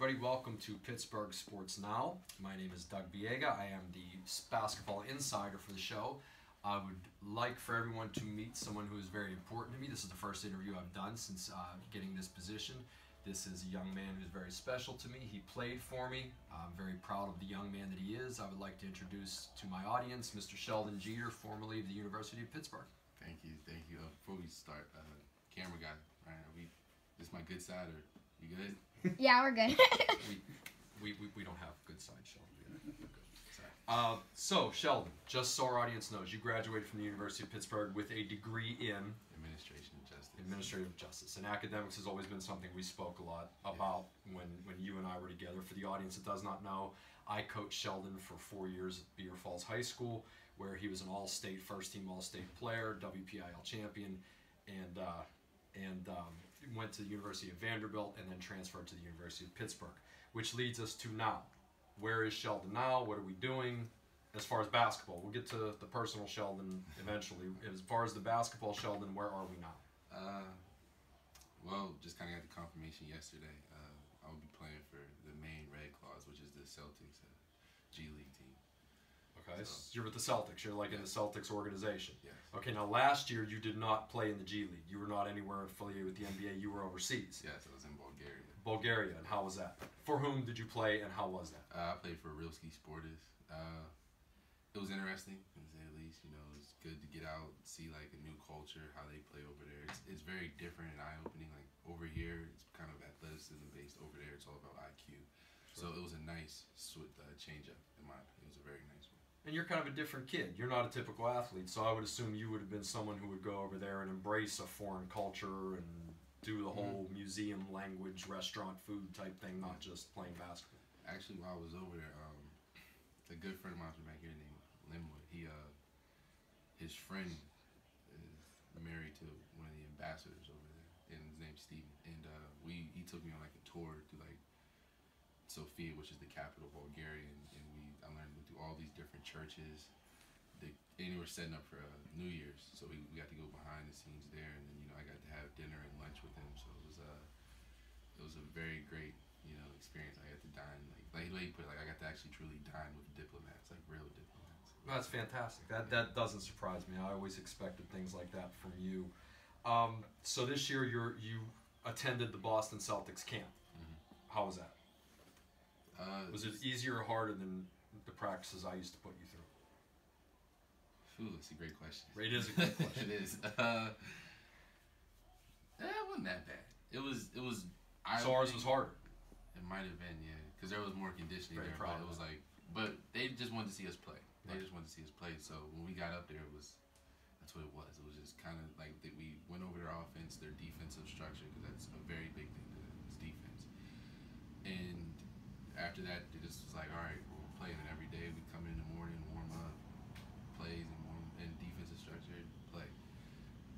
everybody. Welcome to Pittsburgh Sports Now. My name is Doug Biega. I am the basketball insider for the show. I would like for everyone to meet someone who is very important to me. This is the first interview I've done since getting this position. This is a young man who's very special to me. He played for me. I'm very proud of the young man that he is. I would like to introduce to my audience Mr. Sheldon, formerly of the University of Pittsburgh. Thank you. Before we start, camera guy, Ryan, this my good side, or you good? Yeah, we're good. we don't have good side, Sheldon. Sorry. So, Sheldon, just so our audience knows, you graduated from the University of Pittsburgh with a degree in Administrative Justice. And academics has always been something we spoke a lot about when you and I were together. For the audience that does not know, I coached Sheldon for 4 years at Beaver Falls High School, where he was an all-state, first-team all-state player, WPIL champion, and went to the University of Vanderbilt and then transferred to the University of Pittsburgh, which leads us to now. Where is Sheldon now? What are we doing as far as basketball? We'll get to the personal Sheldon eventually. As far as the basketball Sheldon, where are we now? Well, just kind of got the confirmation yesterday. I'll be playing for the Maine Red Claws, which is the Celtics G League team. Okay, so you're with the Celtics. You're like in the Celtics organization. Yes. Okay, now last year you did not play in the G League. You were not anywhere affiliated with the NBA. You were overseas. Yes, I was in Bulgaria. Bulgaria, and how was that? For whom did you play, and how was that? I played for Rilski Sportis. It was interesting, to say the least. You know, it was good to get out, see like a new culture, how they play over there. It's very different and eye-opening. Like over here, it's kind of athleticism based. Over there, it's all about IQ. Sure. So it was a nice change-up, in my opinion. It was a very nice one. And you're kind of a different kid. You're not a typical athlete, so I would assume you would have been someone who would go over there and embrace a foreign culture and do the whole museum language, restaurant food type thing, not just playing basketball. Actually, while I was over there, a good friend of mine from back here named Linwood, his friend is married to one of the ambassadors over there, and his name's Steven. And he took me on like a tour to like Sofia, which is the capital of Bulgaria, and I learned to do all these different churches. They were setting up for New Year's, so we got to go behind the scenes there, and then I got to have dinner and lunch with him. So it was a very great experience. I got to dine like he put it, I got to actually truly dine with diplomats, like real diplomats. That's fantastic. That doesn't surprise me. I always expected things like that from you. So this year you attended the Boston Celtics camp. Mm-hmm. How was that? Was it easier or harder than the practices I used to put you through? Ooh, that's a great question. It is a great question. It is. It wasn't that bad. It was. So ours was harder. It might have been, yeah, because there was more conditioning there. But it was like, but they just wanted to see us play. They just wanted to see us play. So when we got up there, that's what it was. It was just kind of like that we went over their offense, their defensive structure, because that's a very big thing to them, is defense. And after that, it just was like, all right, we're playing it every day. We come in the morning, warm up, plays, and defensive structure, play.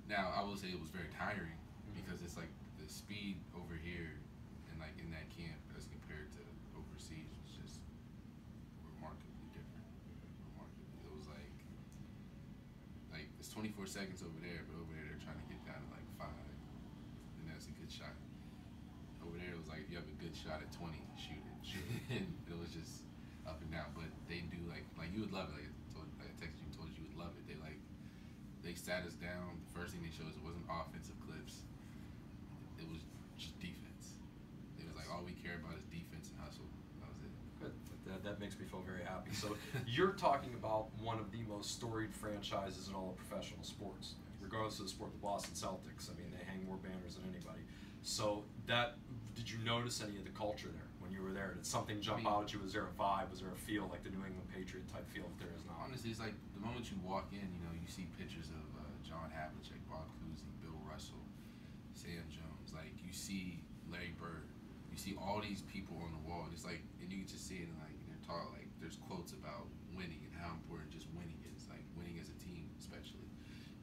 Now, I will say it was very tiring because it's like the speed over here and like in that camp as compared to overseas was just remarkably different. It was like it's 24 seconds over there, but over there they're trying to get down to like 5, and that's a good shot. Over there it was like you have a good shot at 20, shoot it, and it was just up and down. But they do like you would love it. I texted you and told you would love it. They sat us down. The first thing they showed us wasn't offensive clips. It was just defense. It was like all we care about is defense and hustle. That was it. Good. That makes me feel very happy. So you're talking about one of the most storied franchises in all of professional sports. Regardless of the sport, the Boston Celtics. I mean, they hang more banners than anybody. So did you notice any of the culture there when you were there? Did something jump out at you? Was there a vibe? Was there a feel like the New England Patriot type feel that there is now? Honestly, it's like the moment you walk in, you see pictures of John Havlicek, Bob Cousy, Bill Russell, Sam Jones. Like you see Larry Bird, you see all these people on the wall. And it's like, and you can just see it and they're talking like there's quotes about winning and how important just winning is, like winning as a team, especially.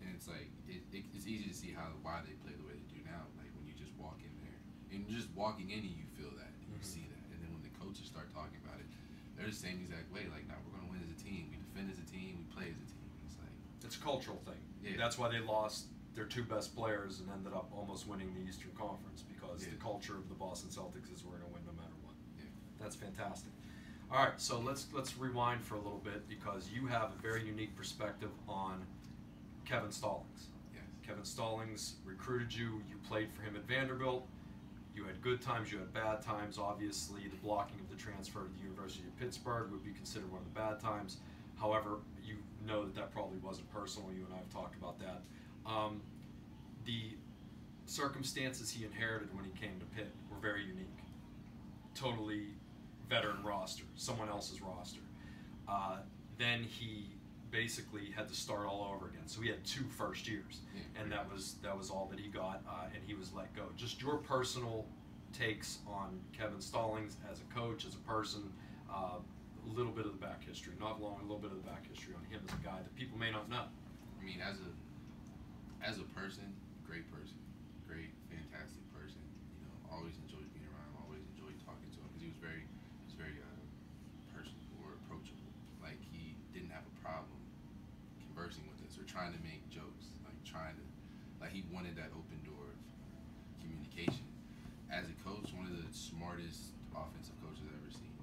And it's like it's easy to see why they play the way they do now. Like when you just walk in there and just walking in and you feel that and you see that. And then when the coaches start talking about it, they're the same exact way. Like, now we're gonna win as a team. We defend as a team. We play as a team. It's like it's a cultural thing. Yeah. That's why they lost their 2 best players and ended up almost winning the Eastern Conference, because the culture of the Boston Celtics is we're gonna win no matter what. That's fantastic. All right, so let's rewind for a little bit because you have a very unique perspective on Kevin Stallings. Yes. Kevin Stallings recruited you. You played for him at Vanderbilt. You had good times, you had bad times. Obviously, the blocking of the transfer to the University of Pittsburgh would be considered one of the bad times. However, you know that probably wasn't personal. You and I have talked about that. The circumstances he inherited when he came to Pitt were very unique. Totally veteran roster, someone else's roster. Then he basically had to start all over again. So he had 2 first years, and that was all that he got, and he was let go. Just your personal takes on Kevin Stallings as a coach, as a person, a little bit of the back history, not long, a little bit of the back history on him as a guy that people may not know. I mean, as a person, great person, great, fantastic person. You know, always enjoyed being around him, always enjoyed talking to him because he was very personable or approachable. Like, he didn't have a problem conversing with us or trying to make jokes, like he wanted that open door of communication. As a coach, one of the smartest offensive coaches I've ever seen.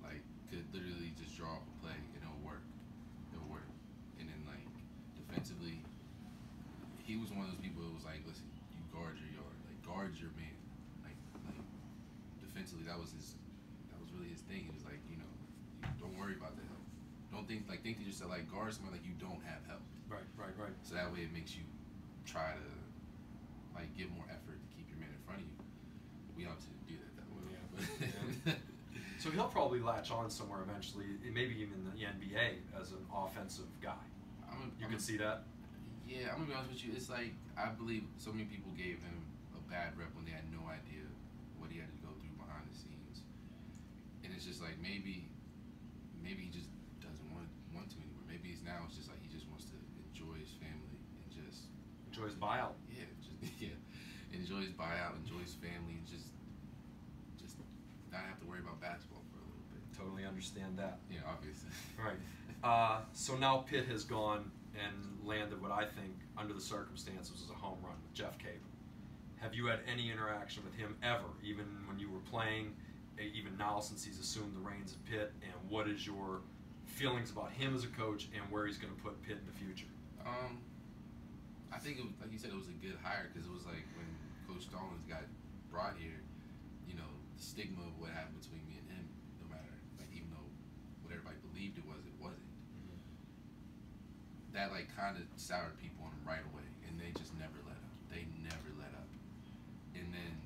Like, could literally just draw up a play and it'll work. And then, like, defensively, he was one of those people who was like, listen, you guard your yard, like guard your man. Like defensively, that was really his thing. He was like, you know, don't worry about the help. Don't think to yourself, like, guard someone like you don't have help. Right. So that way it makes you try to, like, give more effort to keep your man in front of you. We obviously didn't do that way. Yeah. So he'll probably latch on somewhere eventually, maybe even in the NBA as an offensive guy. You can see that? Yeah, I'm gonna be honest with you. It's like, I believe so many people gave him a bad rep when they had no idea what he had to go through behind the scenes, and it's just like maybe he just doesn't want to anymore. Maybe it's just like he just wants to enjoy his family and just enjoy his buyout. Yeah, enjoy his buyout, enjoy his family, and just not have to worry about basketball for a little bit. Totally understand that. Yeah, obviously. Right. So now Pitt has gone and landed what I think, under the circumstances, was a home run with Jeff Cable. Have you had any interaction with him ever, even when you were playing, even now since he's assumed the reins at Pitt? And what is your feelings about him as a coach and where he's going to put Pitt in the future? I think, like you said, it was a good hire because it was like when Coach Stallings got brought here, you know, the stigma of what happened between me and him, no matter, like, even though what everybody believed it wasn't. That, like, kind of soured people on him right away, and they just never let up. They never let up. And then,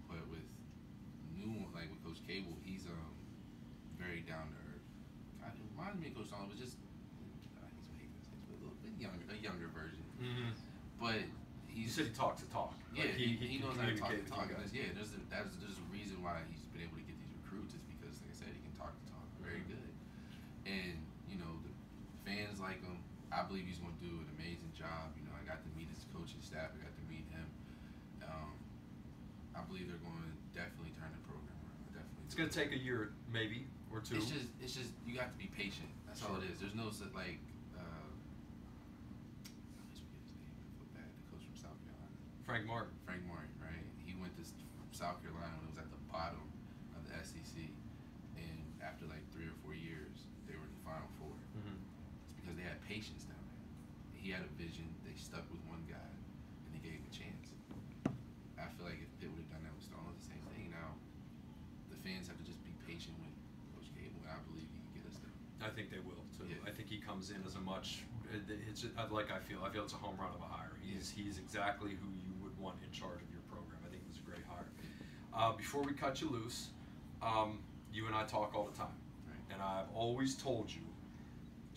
but with with Coach Cable, he's very down to earth. It reminds me of Coach Sheldon, but just he's a little bit younger, a younger version. Mm-hmm. But you said he talks the talk. Yeah, like he knows how to talk the talk. There's a reason why he's been able to get these recruits is because, like I said, he can talk the talk very good, and you know the fans like him. I believe he's going to do an amazing job. You know, I got to meet his coaching staff. I got to meet him. I believe they're going to definitely turn the program around. It's going to take a year, maybe, or 2. It's just you got to be patient. That's all it is. There's no like. I always forget his name. I feel bad. The coach from South Carolina. Frank Martin, right? He went to South Carolina when it was at the bottom of the SEC, and after like 3 or 4 years, they were in the Final Four. Mm-hmm. Because they had patience down there. He had a vision. They stuck with one guy, and they gave him a chance. I feel like if Pitt would have done that with Stallings, the same thing. Now, the fans have to just be patient with Coach Cable, and I believe he can get us there. I think they will too. Yeah. I think he comes in as a much. It's like I feel it's a home run of a hire. He's exactly who you would want in charge of your program. I think it was a great hire. Before we cut you loose, you and I talk all the time, right. And I've always told you,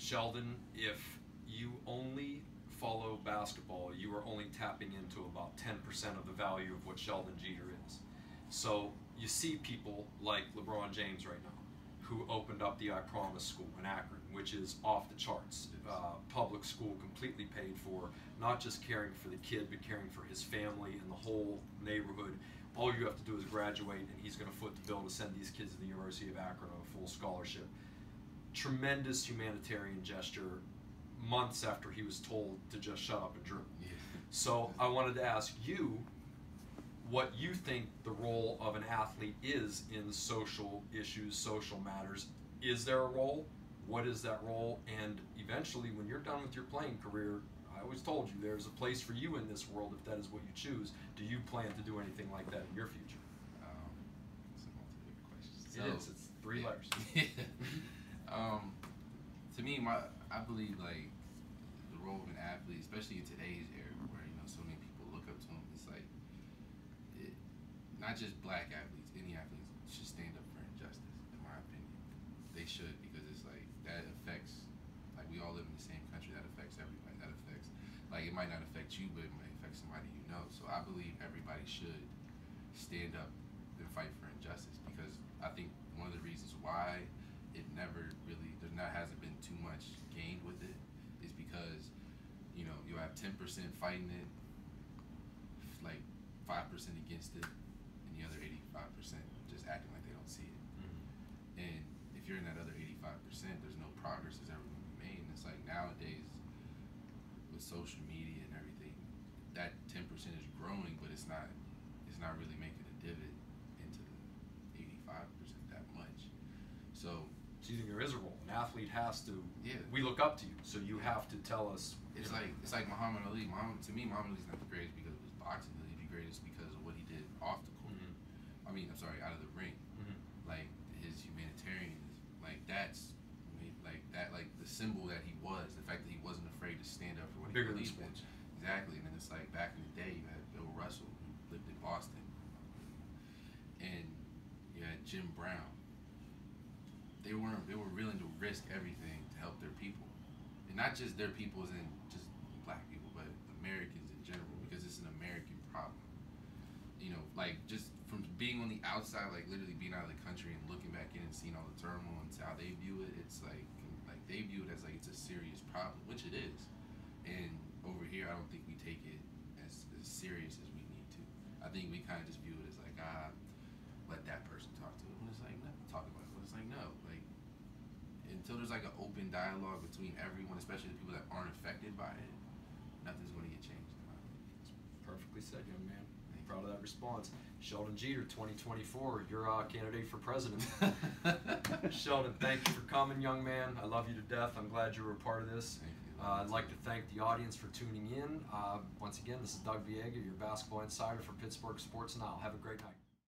Sheldon, if you only follow basketball, you are only tapping into about 10% of the value of what Sheldon Jeter is. So you see people like LeBron James right now, who opened up the I Promise School in Akron, which is off the charts. Public school, completely paid for, not just caring for the kid, but caring for his family and the whole neighborhood. All you have to do is graduate, and he's going to foot the bill to send these kids to the University of Akron on a full scholarship. Tremendous humanitarian gesture months after he was told to just shut up and dribble. Yeah. So I wanted to ask you, what you think the role of an athlete is in social issues, social matters. Is there a role? What is that role? And eventually, when you're done with your playing career, I always told you there's a place for you in this world if that is what you choose. Do you plan to do anything like that in your future? It's a multi-layered question. It is. It's 3 letters. To me, I believe like the role of an athlete, especially in today's era, where so many people look up to him. It's like not just black athletes, any athletes should stand up for injustice. In my opinion, they should, because it's like that affects. Like, we all live in the same country. That affects everybody. That affects, like, it might not affect you, but it might affect somebody you know. So I believe everybody should stand up and fight for injustice, because I think one of the reasons why it never really hasn't been too much gained with it is because you'll have 10% fighting it, like 5% against it, and the other 85% just acting like they don't see it. Mm-hmm. And if you're in that other 85%, there's no progress that's ever going to be made. And it's like nowadays with social media and everything, that 10% is growing, but it's not really making a divot into the 85% that much. So do you think there is a role? An athlete has to. Yeah. We look up to you, so you have to tell us. It's like Muhammad Ali. To me, Muhammad Ali's not the greatest because of his boxing. He's the greatest because of what he did off the court. Mm-hmm. I mean, I'm sorry, out of the ring. Mm-hmm. Like his humanitarianism, like that's like the symbol that he was. The fact that he wasn't afraid to stand up for what he believed in. Exactly. And then it's like back in the day, you had Bill Russell, who lived in Boston, and you had Jim Brown. They were willing to risk everything to help their people, and not just their people as in just black people, but Americans in general, because it's an American problem. Like just from being on the outside, like literally being out of the country and looking back in and seeing all the turmoil and how they view it, it's like they view it as like it's a serious problem, which it is. And over here, I don't think we take it as serious as we need to. I think we kind of just view it as like, let that person talk to it. When it's like, no, talk about it. When it's like, no, like until there's like an open dialogue between everyone, especially the people that aren't affected by it, nothing's going to get changed. Perfectly said, young man. I'm proud of that response. Sheldon Jeter, 2024, you're a candidate for president. Sheldon, thank you for coming, young man. I love you to death. I'm glad you were a part of this. I'd like to thank the audience for tuning in. Once again, this is Doug Biega, your basketball insider for Pittsburgh Sports Now. Have a great night.